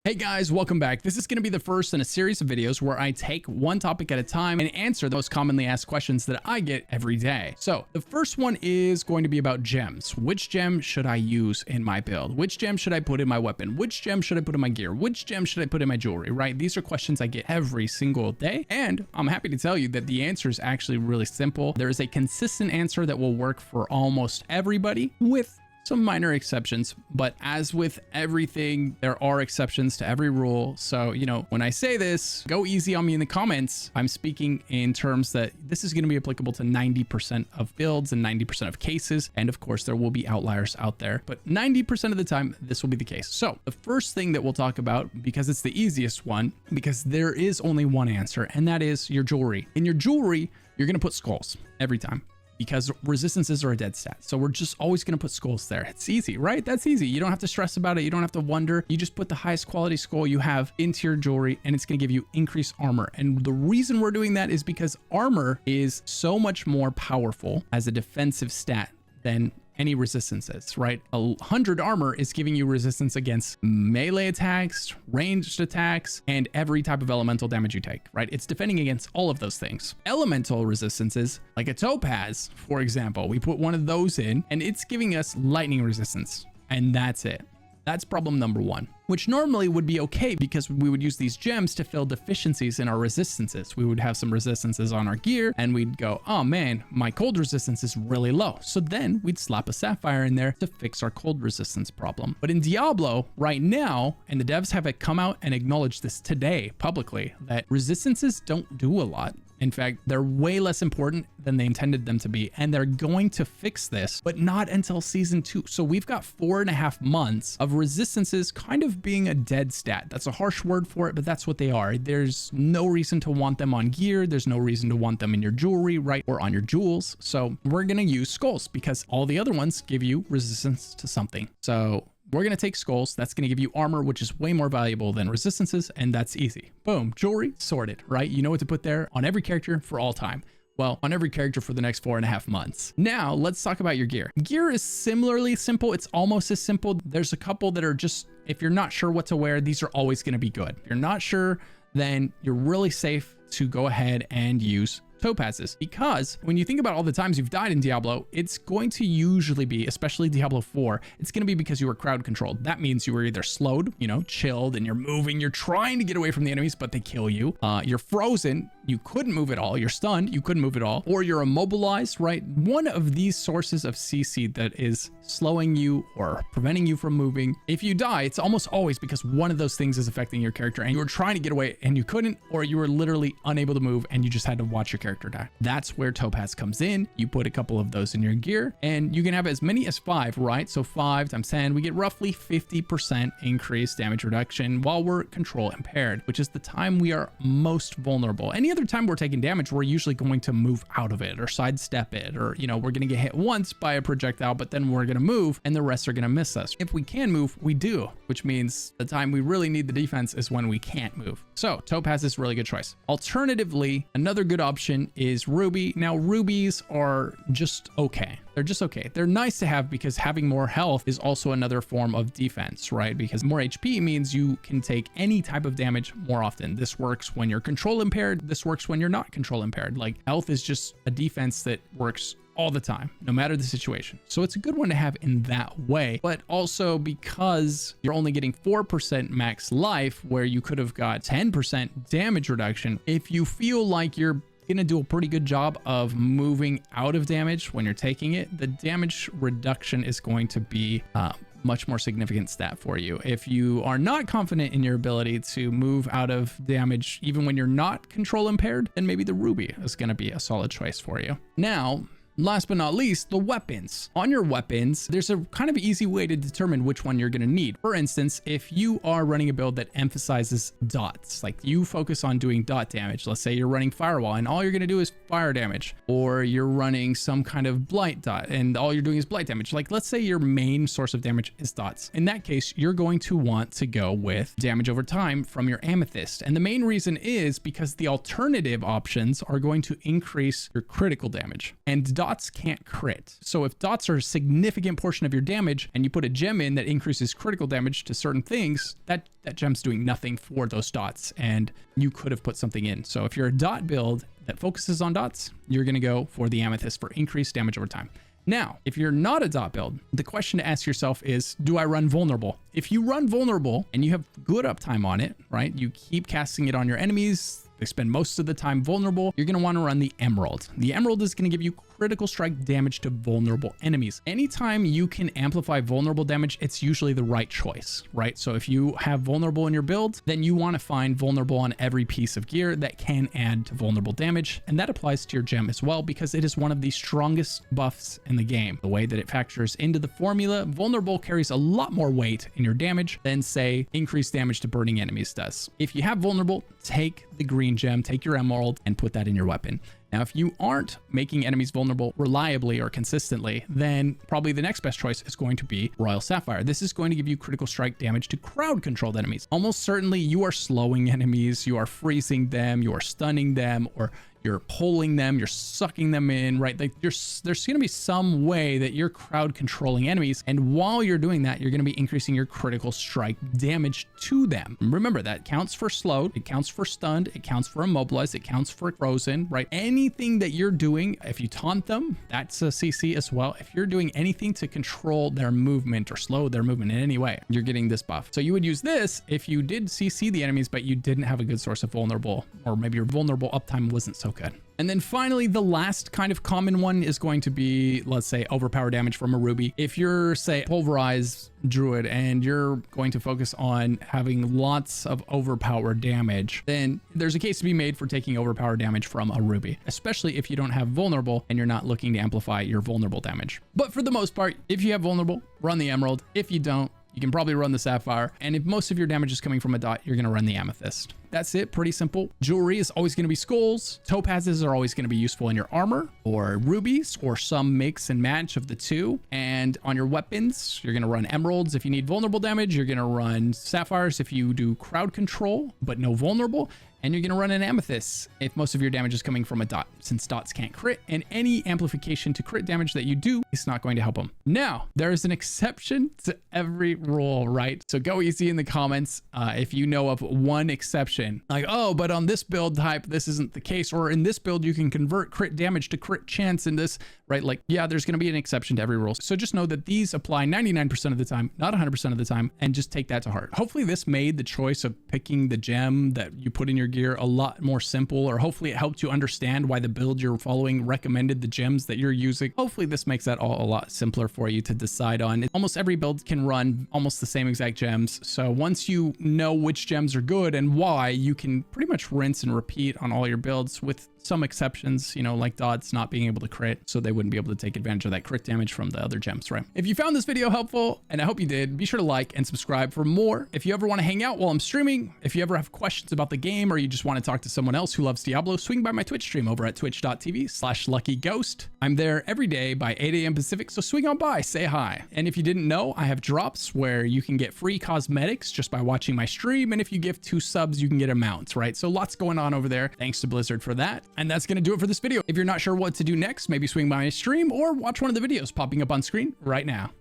Hey guys, welcome back. This is going to be the first in a series of videos where I take one topic at a time and answer the most commonly asked questions that I get every day. So the first one is going to be about gems. Which gem should I use in my build? Which gem should I put in my weapon? Which gem should I put in my gear? Which gem should I put in my jewelry, right? These are questions I get every single day. And I'm happy to tell you that the answer is actually really simple. There is a consistent answer that will work for almost everybody with some minor exceptions, but as with everything, there are exceptions to every rule. So, when I say this, go easy on me in the comments. I'm speaking in terms that this is going to be applicable to 90% of builds and 90% of cases. And of course, there will be outliers out there, but 90% of the time, this will be the case. So the first thing that we'll talk about, because it's the easiest one, because there is only one answer, and that is your jewelry. In your jewelry, you're going to put skulls every time, because resistances are a dead stat. So we're just always going to put skulls there. It's easy, right? That's easy. You don't have to stress about it. You don't have to wonder. You just put the highest quality skull you have into your jewelry, and it's going to give you increased armor. And the reason we're doing that is because armor is so much more powerful as a defensive stat than any resistances, right? 100 armor is giving you resistance against melee attacks, ranged attacks, and every type of elemental damage you take, right? It's defending against all of those things. Elemental resistances, like a topaz, for example, we put one of those in and it's giving us lightning resistance, and that's it. That's problem number one, which normally would be okay because we would use these gems to fill deficiencies in our resistances. We would have some resistances on our gear and we'd go, oh man, my cold resistance is really low. So then we'd slap a sapphire in there to fix our cold resistance problem. But in Diablo right now, and the devs have come out and acknowledged this today publicly, that resistances don't do a lot. In fact, they're way less important than they intended them to be, and they're going to fix this, but not until season 2. So we've got 4.5 months of resistances kind of being a dead stat. That's a harsh word for it, but that's what they are. There's no reason to want them on gear. There's no reason to want them in your jewelry, right? Or on your jewels. So we're going to use skulls because all the other ones give you resistance to something. So we're going to take skulls. That's going to give you armor, which is way more valuable than resistances. And that's easy. Boom. Jewelry sorted, right? You know what to put there on every character for all time. Well, on every character for the next 4.5 months. Now let's talk about your gear. Gear is similarly simple. It's almost as simple. There's a couple that are just, if you're not sure what to wear, these are always going to be good. If you're not sure, then you're really safe to go ahead and use topazes, because when you think about all the times you've died in Diablo, it's going to usually be, especially Diablo 4, it's going to be because you were crowd controlled. That means you were either slowed, chilled, and you're moving, you're trying to get away from the enemies, but they kill you. You're frozen, you couldn't move at all. You're stunned, you couldn't move at all. Or you're immobilized, right? One of these sources of CC that is slowing you or preventing you from moving. If you die, it's almost always because one of those things is affecting your character and you were trying to get away and you couldn't, or you were literally unable to move and you just had to watch your character die. That's where topaz comes in. You put a couple of those in your gear and you can have as many as 5, right? So 5 times 10, we get roughly 50% increased damage reduction while we're control impaired, which is the time we are most vulnerable. Any other time we're taking damage, we're usually going to move out of it or sidestep it, or, we're going to get hit once by a projectile, but then we're going to move and the rest are going to miss us. If we can move, we do, which means the time we really need the defense is when we can't move. So topaz is a really good choice. Alternatively, another good option is ruby. Now, rubies are just okay. They're just okay. They're nice to have because having more health is also another form of defense, right? Because more HP means you can take any type of damage more often. This works when you're control impaired. This works when you're not control impaired. Like, health is just a defense that works all the time, no matter the situation. So it's a good one to have in that way, but also because you're only getting 4% max life where you could have got 10% damage reduction. If you feel like you're gonna do a pretty good job of moving out of damage when you're taking it, the damage reduction is going to be much more significant stat for you. If you are not confident in your ability to move out of damage even when you're not control impaired, then maybe the ruby is going to be a solid choice for you. Now, last but not least, the weapons. On your weapons, there's a kind of easy way to determine which one you're going to need. For instance, if you are running a build that emphasizes dots, like you focus on doing dot damage, let's say you're running firewall and all you're going to do is fire damage, or you're running some kind of blight dot and all you're doing is blight damage. Like, let's say your main source of damage is dots. In that case, you're going to want to go with damage over time from your amethyst. And the main reason is because the alternative options are going to increase your critical damage, and dots dots can't crit. So if dots are a significant portion of your damage and you put a gem in that increases critical damage to certain things, that gem's doing nothing for those dots, and you could have put something in. So if you're a dot build that focuses on dots, you're going to go for the amethyst for increased damage over time. Now, if you're not a dot build, the question to ask yourself is, do I run vulnerable? If you run vulnerable and you have good uptime on it, right? You keep casting it on your enemies, they spend most of the time vulnerable, you're going to want to run the emerald. The emerald is going to give you critical strike damage to vulnerable enemies. Anytime you can amplify vulnerable damage, it's usually the right choice, right? So if you have vulnerable in your build, then you want to find vulnerable on every piece of gear that can add to vulnerable damage. And that applies to your gem as well, because it is one of the strongest buffs in the game. The way that it factors into the formula, vulnerable carries a lot more weight in your damage than, say, increased damage to burning enemies does. If you have vulnerable, take the green gem, take your emerald, and put that in your weapon. Now, if you aren't making enemies vulnerable reliably or consistently, then probably the next best choice is going to be Royal Sapphire. This is going to give you critical strike damage to crowd-controlled enemies. Almost certainly you are slowing enemies, you are freezing them, you are stunning them, or you're pulling them, you're sucking them in, right? Like there's going to be some way that you're crowd controlling enemies. And while you're doing that, you're going to be increasing your critical strike damage to them. Remember, that counts for slowed, it counts for stunned, it counts for immobilized, it counts for frozen, right? Anything that you're doing, if you taunt them, that's a CC as well. If you're doing anything to control their movement or slow their movement in any way, you're getting this buff. So you would use this if you did CC the enemies, but you didn't have a good source of vulnerable, or maybe your vulnerable uptime wasn't so good. And then finally, the last kind of common one is going to be, let's say, overpower damage from a ruby. If you're, say, pulverized druid and you're going to focus on having lots of overpower damage, then there's a case to be made for taking overpower damage from a ruby, especially if you don't have vulnerable and you're not looking to amplify your vulnerable damage. But for the most part, if you have vulnerable, run the emerald. If you don't, you can probably run the sapphire. And if most of your damage is coming from a dot, you're going to run the amethyst. That's it. Pretty simple. Jewelry is always going to be skulls. Topazes are always going to be useful in your armor, or rubies, or some mix and match of the two. And on your weapons, you're going to run emeralds. If you need vulnerable damage, you're going to run sapphires if you do crowd control, but no vulnerable. And you're going to run an amethyst if most of your damage is coming from a dot, since dots can't crit, and any amplification to crit damage that you do is not going to help them. Now, there is an exception to every rule, right? So go easy in the comments if you know of one exception. Like, oh, but on this build type, this isn't the case. Or in this build, you can convert crit damage to crit chance in this, right? Like, yeah, there's going to be an exception to every rule. So just know that these apply 99% of the time, not 100% of the time, and just take that to heart. Hopefully this made the choice of picking the gem that you put in your gear a lot more simple, or hopefully it helped you understand why the build you're following recommended the gems that you're using. Hopefully this makes that all a lot simpler for you to decide on. Almost every build can run almost the same exact gems. So once you know which gems are good and why, you can pretty much rinse and repeat on all your builds, with some exceptions, you know, like dots not being able to crit, so they wouldn't be able to take advantage of that crit damage from the other gems, right? If you found this video helpful, and I hope you did, be sure to like and subscribe for more. If you ever want to hang out while I'm streaming, if you ever have questions about the game, or you just want to talk to someone else who loves Diablo, swing by my Twitch stream over at twitch.tv/luckyghost. I'm there every day by 8 a.m. Pacific, so swing on by, say hi. And if you didn't know, I have drops where you can get free cosmetics just by watching my stream, and if you give 2 subs, you can get a mount, right? So lots going on over there. Thanks to Blizzard for that. And that's going to do it for this video. If you're not sure what to do next, maybe swing by my stream or watch one of the videos popping up on screen right now.